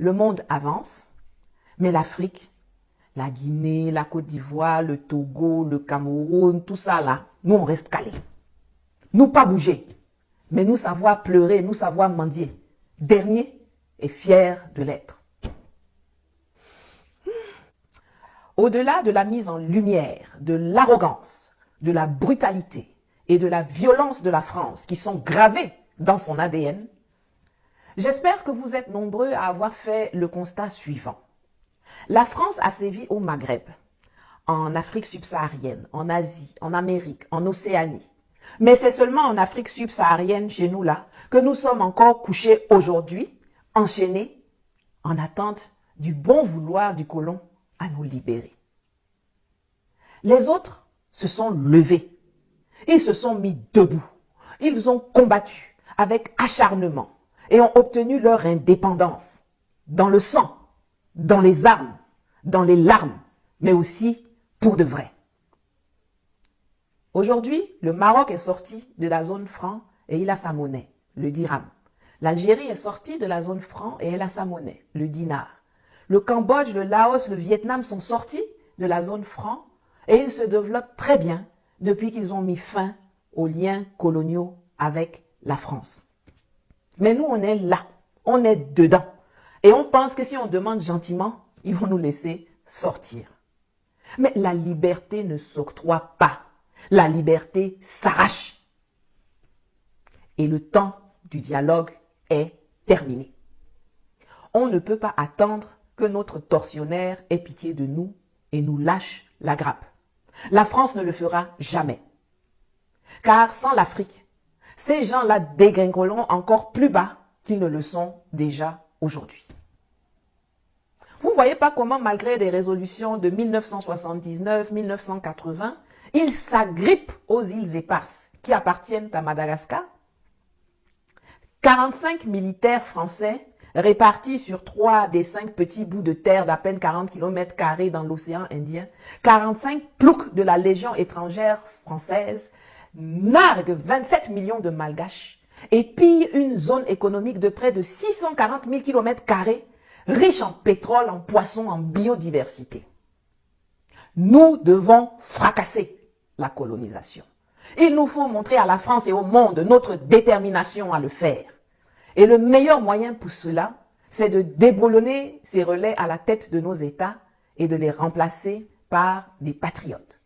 le monde avance, mais l'Afrique, la Guinée, la Côte d'Ivoire, le Togo, le Cameroun, tout ça là, nous on reste calés. Nous pas bouger, mais nous savoir pleurer, nous savoir mendier. Dernier et fier de l'être. Au-delà de la mise en lumière, de l'arrogance, de la brutalité et de la violence de la France qui sont gravées dans son ADN, j'espère que vous êtes nombreux à avoir fait le constat suivant. La France a sévi au Maghreb, en Afrique subsaharienne, en Asie, en Amérique, en Océanie. Mais c'est seulement en Afrique subsaharienne, chez nous là, que nous sommes encore couchés aujourd'hui, enchaînés, en attente du bon vouloir du colon à nous libérer. Les autres se sont levés, ils se sont mis debout, ils ont combattu avec acharnement et ont obtenu leur indépendance dans le sang, dans les armes, dans les larmes, mais aussi pour de vrai. Aujourd'hui, le Maroc est sorti de la zone franc et il a sa monnaie, le dirham. L'Algérie est sortie de la zone franc et elle a sa monnaie, le dinar. Le Cambodge, le Laos, le Vietnam sont sortis de la zone franc et ils se développent très bien depuis qu'ils ont mis fin aux liens coloniaux avec la France. Mais nous, on est là, on est dedans. Et on pense que si on demande gentiment, ils vont nous laisser sortir. Mais la liberté ne s'octroie pas. La liberté s'arrache. Et le temps du dialogue est terminé. On ne peut pas attendre que notre tortionnaire ait pitié de nous et nous lâche la grappe. La France ne le fera jamais. Car sans l'Afrique, ces gens-là dégringoleront encore plus bas qu'ils ne le sont déjà aujourd'hui. Vous ne voyez pas comment, malgré des résolutions de 1979, 1980, ils s'agrippent aux îles éparses qui appartiennent à Madagascar. 45 militaires français répartis sur 3 des 5 petits bouts de terre d'à peine 40 km² dans l'océan Indien. 45 ploucs de la Légion étrangère française narguent 27 millions de Malgaches et pillent une zone économique de près de 640 000 km², riche en pétrole, en poissons, en biodiversité. Nous devons fracasser la colonisation. Il nous faut montrer à la France et au monde notre détermination à le faire. Et le meilleur moyen pour cela, c'est de déboulonner ces relais à la tête de nos États et de les remplacer par des patriotes.